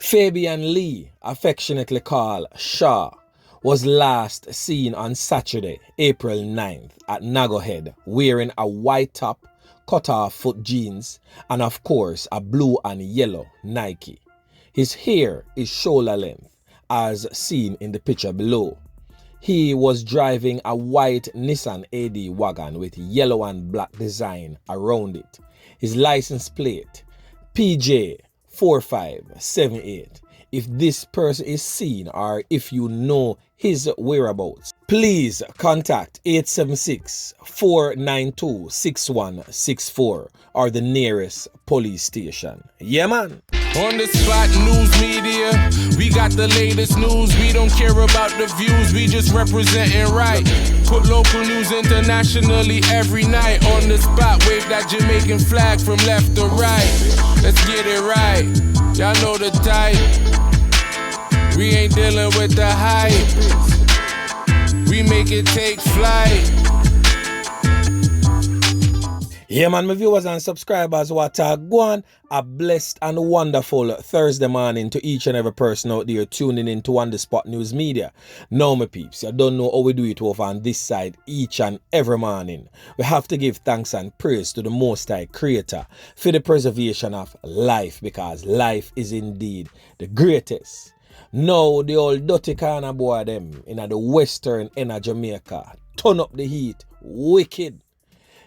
Fabian Lee, affectionately called Shaw, was last seen on Saturday, April 9th at Nago Head wearing a white top, cut-off foot jeans and of course a blue and yellow Nike. His hair is shoulder length as seen in the picture below. He was driving a white Nissan AD wagon with yellow and black design around it. His license plate PJ4578. If this person is seen or if you know his whereabouts, please contact 876-492-6164 or the nearest police station. Yeah, man. On the spot news media, we got the latest news. We don't care about the views, we just representing right. Put local news internationally every night. On the spot, wave that Jamaican flag from left to right. Let's get it right, y'all know the type. We ain't dealing with the hype, we make it take flight. Yeah, man, my viewers and subscribers, what a go on. A blessed and wonderful Thursday morning to each and every person out there tuning in to On The Spot News Media. Now, my peeps, you don't know how we do it over on this side each and every morning. We have to give thanks and praise to the Most High Creator for the preservation of life, because life is indeed the greatest. Now, the old dirty corner boy them in the western end of Jamaica turn up the heat wicked.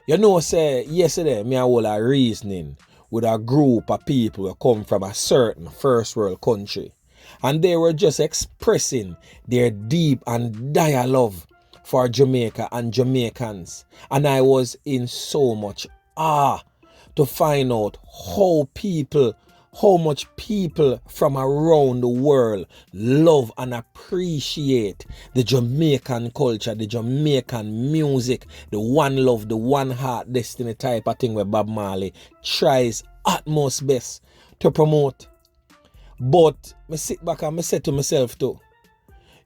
You know, say, yesterday, me and all a reasoning with a group of people who come from a certain first world country. And they were just expressing their deep and dire love for Jamaica and Jamaicans. And I was in so much awe to find out how much people from around the world love and appreciate the Jamaican culture, the Jamaican music, the one love, the one heart destiny type of thing where Bob Marley tries utmost best to promote. But I sit back and I say to myself too,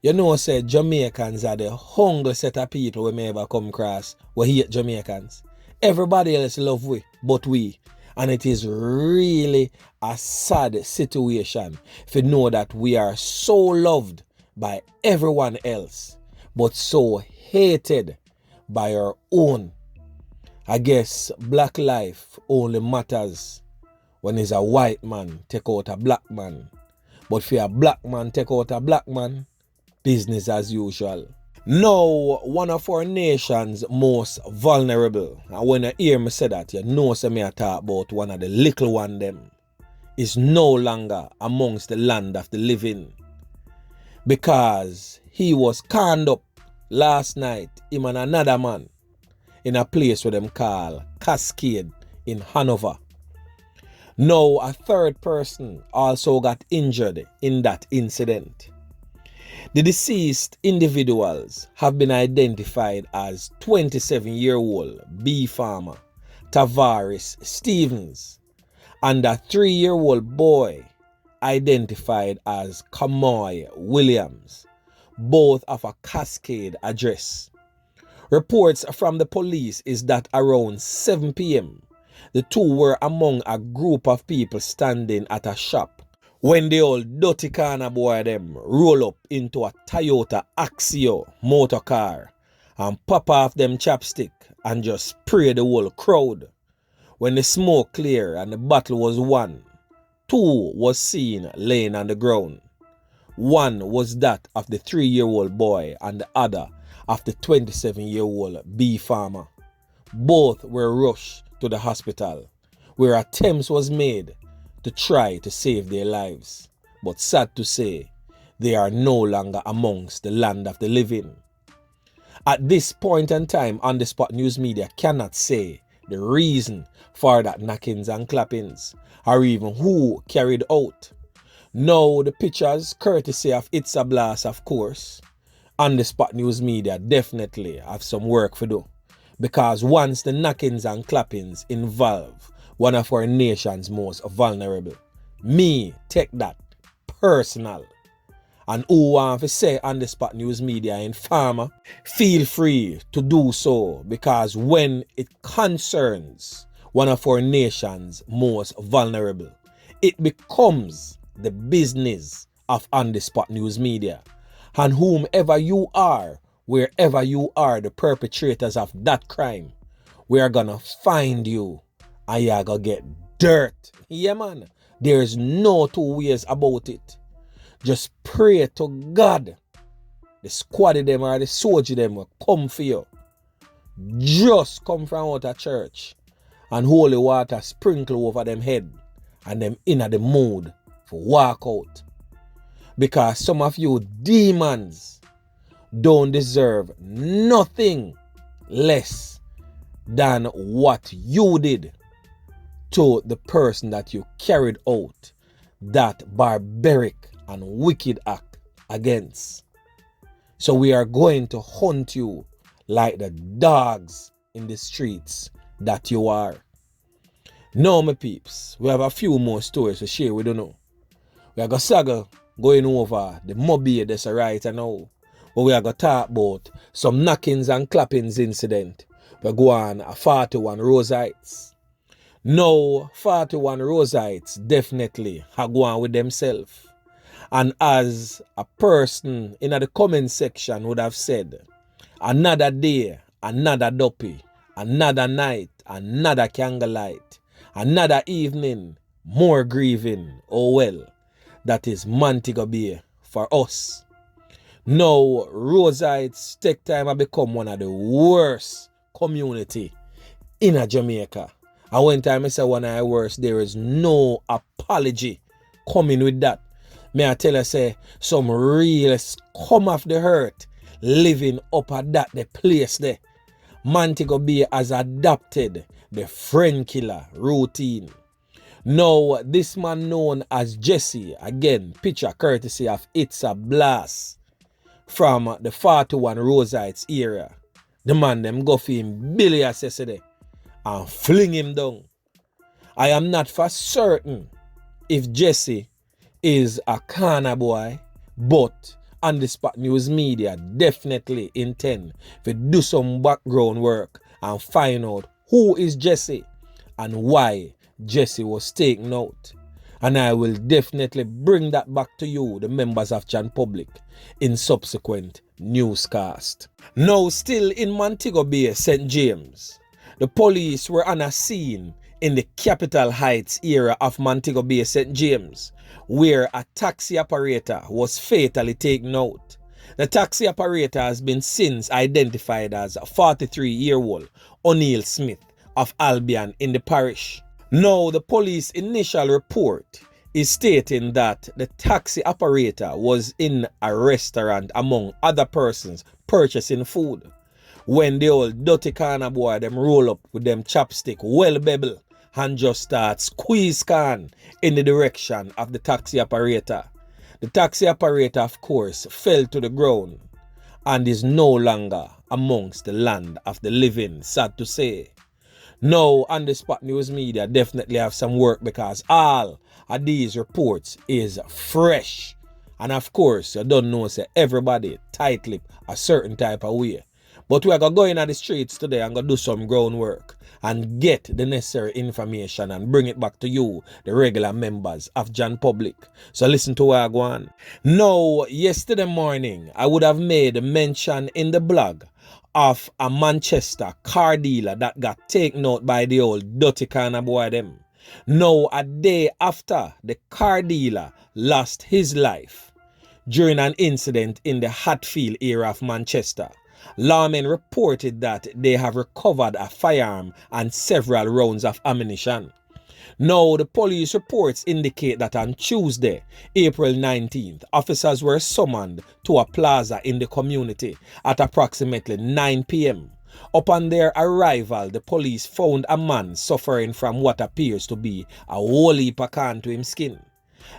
you know, say Jamaicans are the hungry set of people we may ever come across. We hate Jamaicans. Everybody else love we, but we. And it is really a sad situation if you know that we are so loved by everyone else, but so hated by our own. I guess black life only matters when it's a white man take out a black man. But for a black man take out a black man, business as usual. Now, one of our nation's most vulnerable, and when you hear me say that, you know me I talk about one of the little one them, is no longer amongst the land of the living. Because he was conned up last night, him and another man, in a place where them call Cascade in Hanover. Now, a third person also got injured in that incident. The deceased individuals have been identified as 27-year-old bee farmer Tavares Stevens and a 3-year-old boy identified as Kamoy Williams, both of a Cascade address. Reports from the police is that around 7 p.m. the two were among a group of people standing at a shop when the old dirty corner boy them roll up into a Toyota Axio motor car and pop off them chapstick and just spray the whole crowd. When the smoke cleared and the battle was won, 2 was seen laying on the ground. One was that of the 3-year-old boy and the other of the 27-year-old bee farmer. Both were rushed to the hospital, where attempts was made to try to save their lives. But sad to say, they are no longer amongst the land of the living. At this point in time, On The Spot News Media cannot say the reason for that knockings and clappings, or even who carried out. Now, the pictures, courtesy of It's a Blast, of course, On The Spot News Media definitely have some work to do. Because once the knockings and clappings involve one of our nation's most vulnerable, me take that personal. And who want to say On The Spot News Media Informer, feel free to do so, because when it concerns one of our nation's most vulnerable, it becomes the business of On The Spot News Media. And whomever you are, wherever you are, the perpetrators of that crime, we are gonna find you and you're gonna get dirt. Yeah, man. There's no two ways about it. Just pray to God. The squad of them or the soldier them will come for you. Just come from out of church and holy water sprinkle over them head and them in the mood for walk out. Because some of you demons don't deserve nothing less than what you did to the person that you carried out that barbaric and wicked act against. So we are going to hunt you like the dogs in the streets that you are. Now, my peeps, we have a few more stories to share. We don't know. We are going over the Mobay that's right now. But we are going to talk about some knockings and clappings incident. We go on a 41 Roseites. Now, 41 Roseites definitely have gone on with themselves. And as a person in the comment section would have said, another day, another dopey, another night, another candlelight, another evening, more grieving. Oh well, that is Montego Bay for us. Now, Roseites take time to become one of the worst community in a Jamaica. And when time I say one of the worst, there is no apology coming with that. May I tell you, say, some real come off the hurt living up at that the place there. Montego Bay has adopted the friend killer routine. Now, this man known as Jesse, again, picture courtesy of It's a Blast from the 41 Roseites area. The man them go for him Billy yesterday and fling him down. I am not for certain if Jesse is a corner boy, but On The Spot News Media definitely intend to do some background work and find out who is Jesse and why Jesse was taken out. And I will definitely bring that back to you, the members of Jan Public, in subsequent newscast. Now, still in Montego Bay, St. James, the police were on a scene in the Capital Heights area of Montego Bay, St. James, where a taxi operator was fatally taken out. The taxi operator has been since identified as a 43-year-old O'Neill Smith of Albion in the parish. Now, the police initial report is stating that the taxi operator was in a restaurant among other persons purchasing food when the old dirty corner boy them roll up with them chopstick well bebble and just start squeeze can in the direction of the taxi operator. The taxi operator, of course, fell to the ground and is no longer amongst the land of the living, sad to say. Now, On The Spot News Media definitely have some work because all of these reports is fresh. And of course, you don't know, say everybody tight-lip a certain type of way. But we are going to go in the streets today and go do some groundwork and get the necessary information and bring it back to you, the regular members of Jan Public. So listen to where I go on. Now, yesterday morning, I would have made a mention in the blog of a Manchester car dealer that got taken out by the old dirty kind of boy them. Now, a day after, the car dealer lost his life during an incident in the Hatfield area of Manchester. Lawmen reported that they have recovered a firearm and several rounds of ammunition. Now, the police reports indicate that on Tuesday, April 19th, officers were summoned to a plaza in the community at approximately 9 p.m. Upon their arrival, the police found a man suffering from what appears to be a whole heap of can to his skin.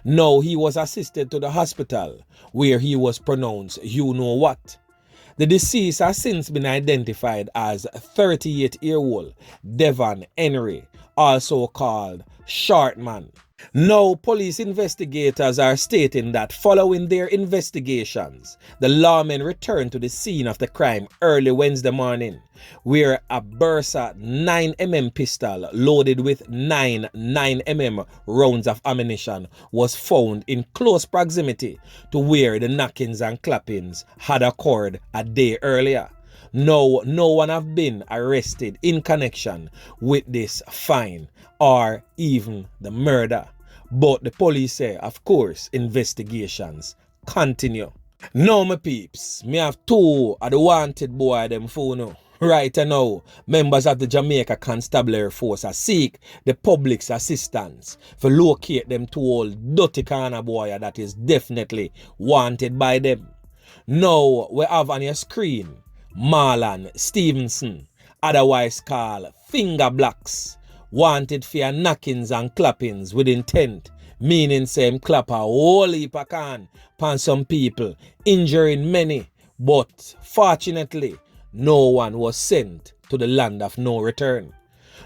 Now, he was assisted to the hospital, where he was pronounced you know what. The deceased has since been identified as 38-year-old Devon Henry, also called Shortman. Now, police investigators are stating that following their investigations, the lawmen returned to the scene of the crime early Wednesday morning, where a Bursa 9mm pistol loaded with 9mm rounds of ammunition was found in close proximity to where the knockings and clappings had occurred a day earlier. No one have been arrested in connection with this fine or even the murder. But the police say, of course, investigations continue. Now, my peeps, me have two of the wanted boy them phone. Right now, members of the Jamaica Constabulary Force are seek the public's assistance for locate them two old dirty corner boy that is definitely wanted by them. Now, we have on your screen Marlon Stevenson, otherwise called Finger Blacks, wanted for your knockings and clappings with intent, meaning same clap a whole heap of can upon some people, injuring many, but fortunately, no one was sent to the land of no return.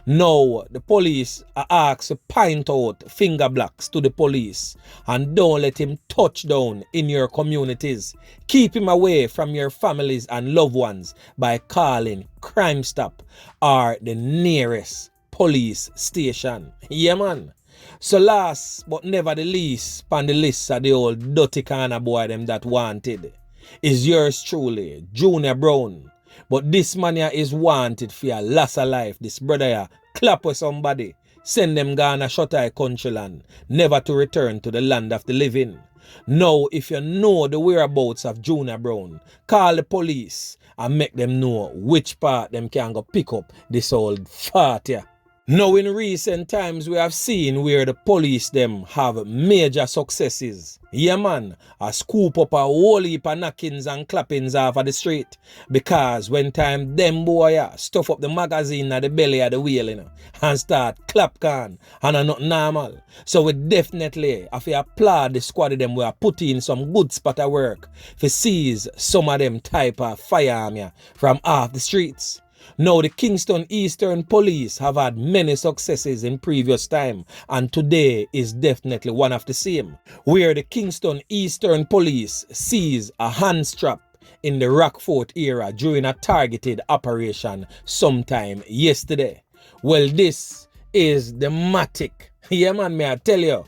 Now, the police are asked to point out Finger Blacks to the police and don't let him touch down in your communities. Keep him away from your families and loved ones by calling Crime Stop or the nearest police station. Yeah, man. So last but never the least, on the list of the old dirty corner boy them that wanted is yours truly, Junior Brown. But this man here is wanted for a loss of life. This brother here clap with somebody, send them Ghana shut eye country land, never to return to the land of the living. Now, if you know the whereabouts of Junior Brown, call the police and make them know which part them can go pick up this old fart here. Now, in recent times, we have seen where the police them have major successes. Yeah, man, a scoop up a whole heap of knockings and clappings off of the street. Because when time them boy stuff up the magazine at the belly of the wheel, and start clap can, and are not normal. So we definitely have to applaud the squad of them who are putting in some good spot of work to seize some of them type of firearm from off the streets. Now, the Kingston Eastern Police have had many successes in previous time, and today is definitely one of the same, where the Kingston Eastern Police seized a hand strap in the Rockfort area during a targeted operation sometime yesterday. Well, this is the Matic. Yeah, man, may I tell you,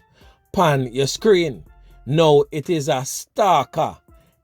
pan your screen. Now, it is a Stalker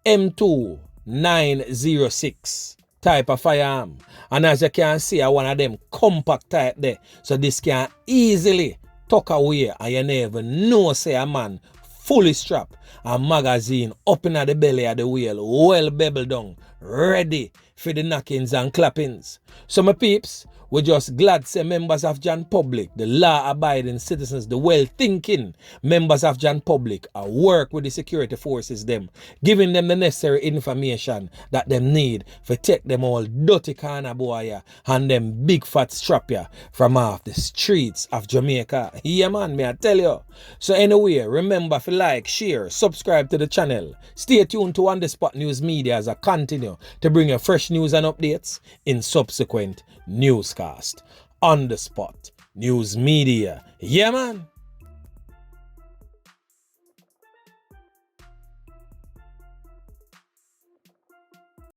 M2 906 type of firearm, and as you can see, one of them compact type there, so this can easily tuck away and you never know say a man fully strapped and magazine up in the belly of the wheel, well beveled down, ready for the knockings and clappings. So my peeps, we're just glad to say members of Jan Public, the law-abiding citizens, the well-thinking members of Jan Public are work with the security forces them, giving them the necessary information that them need for take them all dirty corner boy and them big fat strap from off the streets of Jamaica. Yeah, man, may I tell you. So anyway, remember to like, share, subscribe to the channel. Stay tuned to On The Spot News Media as I continue to bring you fresh news and updates in subsequent newscast. On The Spot News Media. Yeah, man.